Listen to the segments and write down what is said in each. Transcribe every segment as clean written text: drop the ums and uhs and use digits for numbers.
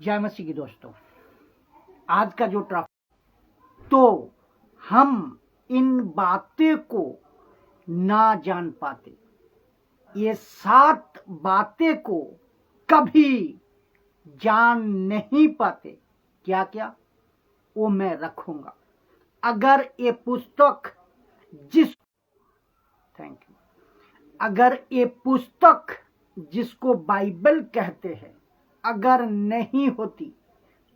जय मसीह की दोस्तों, आज का जो टॉपिक, तो हम इन बातें को ना जान पाते, ये 7 बातें को कभी जान नहीं पाते। क्या क्या वो मैं रखूंगा। अगर ये पुस्तक अगर ये पुस्तक जिसको बाइबल कहते हैं अगर नहीं होती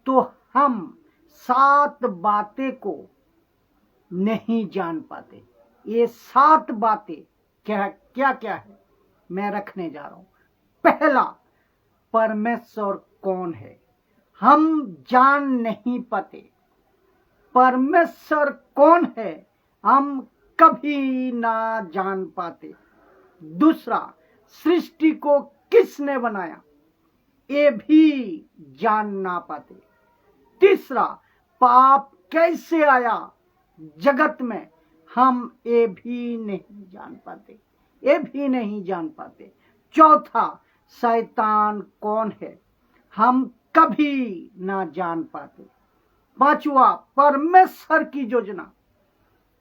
तो हम 7 बातें को नहीं जान पाते। ये 7 बातें क्या क्या है मैं रखने जा रहा हूं। पहला, परमेश्वर कौन है, हम जान नहीं पाते। परमेश्वर कौन है हम कभी ना जान पाते। दूसरा, सृष्टि को किसने बनाया ये भी जान ना पाते। तीसरा, पाप कैसे आया जगत में हम ये भी नहीं जान पाते। चौथा, शैतान कौन है हम कभी ना जान पाते। पांचवा, परमेश्वर की योजना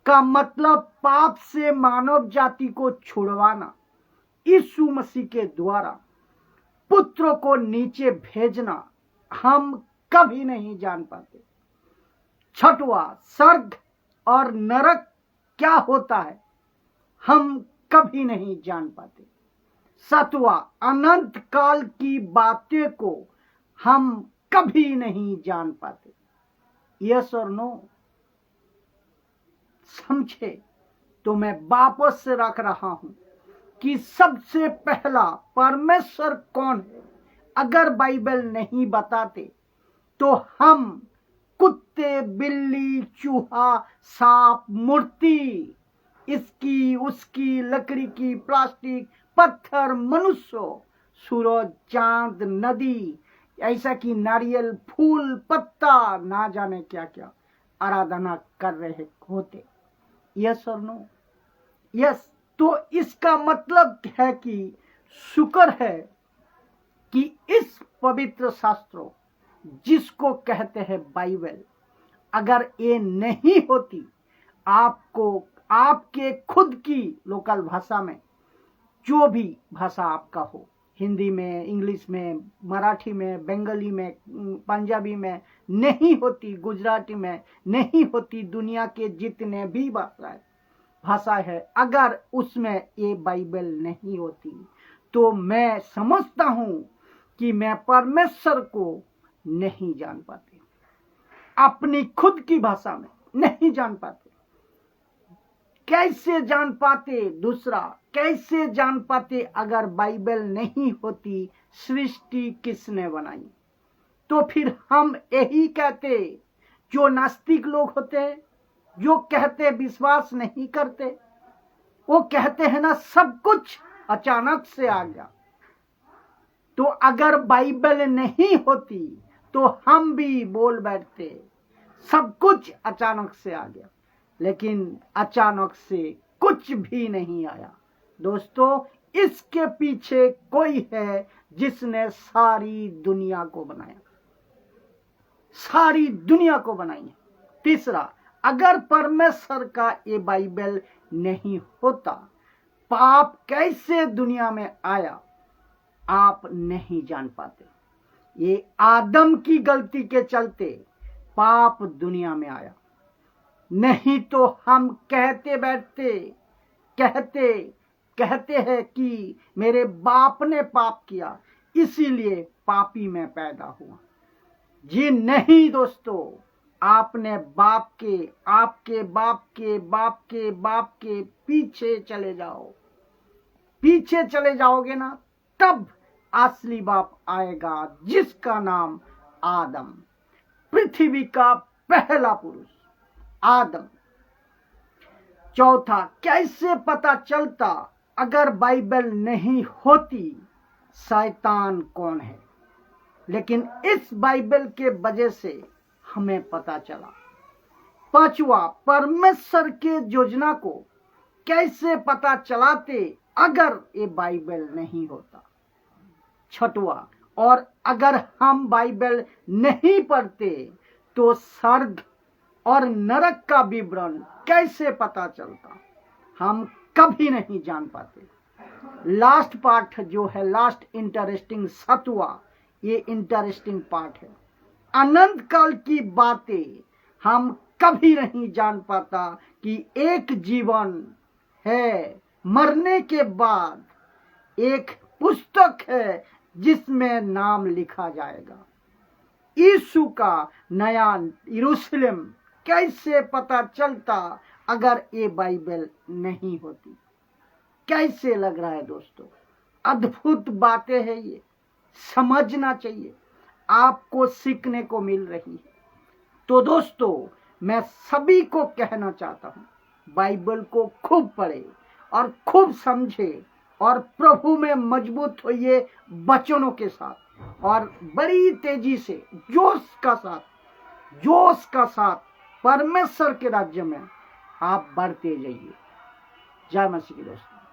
का मतलब पाप से मानव जाति को छुड़वाना, यीशु मसीह के द्वारा पुत्र को नीचे भेजना हम कभी नहीं जान पाते। छठवा, स्वर्ग और नरक क्या होता है हम कभी नहीं जान पाते। सातवां, अनंत काल की बातें को हम कभी नहीं जान पाते। यस और नो समझे तो मैं वापस से रख रहा हूं कि सबसे पहला परमेश्वर कौन है अगर बाइबल नहीं बताते तो हम कुत्ते, बिल्ली, चूहा, सांप, मूर्ति, इसकी उसकी, लकड़ी की, प्लास्टिक, पत्थर, मनुष्य, सूरज, चांद, नदी, ऐसा कि नारियल, फूल, पत्ता, ना जाने क्या क्या आराधना कर रहे होते। यस और नो? यस। तो इसका मतलब है कि शुक्र है कि इस पवित्र शास्त्रों जिसको कहते हैं बाइबल, अगर ये नहीं होती, आपको आपके खुद की लोकल भाषा में, जो भी भाषा आपका हो, हिंदी में, इंग्लिश में, मराठी में, बंगाली में, पंजाबी में नहीं होती, गुजराती में नहीं होती, दुनिया के जितने भी भाषा है, अगर उसमें ये बाइबल नहीं होती तो मैं समझता हूं कि मैं परमेश्वर को नहीं जान पाते, अपनी खुद की भाषा में नहीं जान पाते। कैसे जान पाते? दूसरा, कैसे जान पाते अगर बाइबल नहीं होती, सृष्टि किसने बनाई? तो फिर हम यही कहते, जो नास्तिक लोग होते हैं, जो कहते विश्वास नहीं करते, वो कहते हैं ना सब कुछ अचानक से आ गया। तो अगर बाइबल नहीं होती तो हम भी बोल बैठते सब कुछ अचानक से आ गया, लेकिन अचानक से कुछ भी नहीं आया। दोस्तों, इसके पीछे कोई है जिसने सारी दुनिया को बनाया, सारी दुनिया को बनाई है। तीसरा, अगर परमेश्वर का ये बाइबल नहीं होता, पाप कैसे दुनिया में आया आप नहीं जान पाते। ये आदम की गलती के चलते पाप दुनिया में आया, नहीं तो हम कहते बैठते, कहते हैं कि मेरे बाप ने पाप किया इसीलिए पापी में पैदा हुआ। जी नहीं दोस्तों, आपने बाप के, आपके बाप के बाप के बाप के पीछे चले जाओ, पीछे चले जाओगे ना, तब असली बाप आएगा जिसका नाम आदम, पृथ्वी का पहला पुरुष आदम। चौथा, कैसे पता चलता अगर बाइबल नहीं होती शैतान कौन है? लेकिन इस बाइबल के वजह से हमें पता चला। पांचवा, परमेश्वर के योजना को कैसे पता चलाते अगर ये बाइबल नहीं होता? छठवा, और अगर हम बाइबल नहीं पढ़ते तो स्वर्ग और नरक का विवरण कैसे पता चलता, हम कभी नहीं जान पाते। लास्ट पार्ट जो है, लास्ट इंटरेस्टिंग 7वां, ये इंटरेस्टिंग पार्ट है। अनंत काल की बातें हम कभी नहीं जान पाता कि एक जीवन है, मरने के बाद एक पुस्तक है जिसमें नाम लिखा जाएगा। यीशु का नया यरूशलेम कैसे पता चलता अगर ये बाइबल नहीं होती? कैसे लग रहा है दोस्तों? अद्भुत बातें हैं ये, समझना चाहिए, आपको सीखने को मिल रही है। तो दोस्तों, मैं सभी को कहना चाहता हूं, बाइबल को खूब पढ़े और खूब समझे और प्रभु में मजबूत होइए वचनों के साथ, और बड़ी तेजी से जोश का साथ परमेश्वर के राज्य में आप बढ़ते जाइए। जय मसीह की दोस्तों।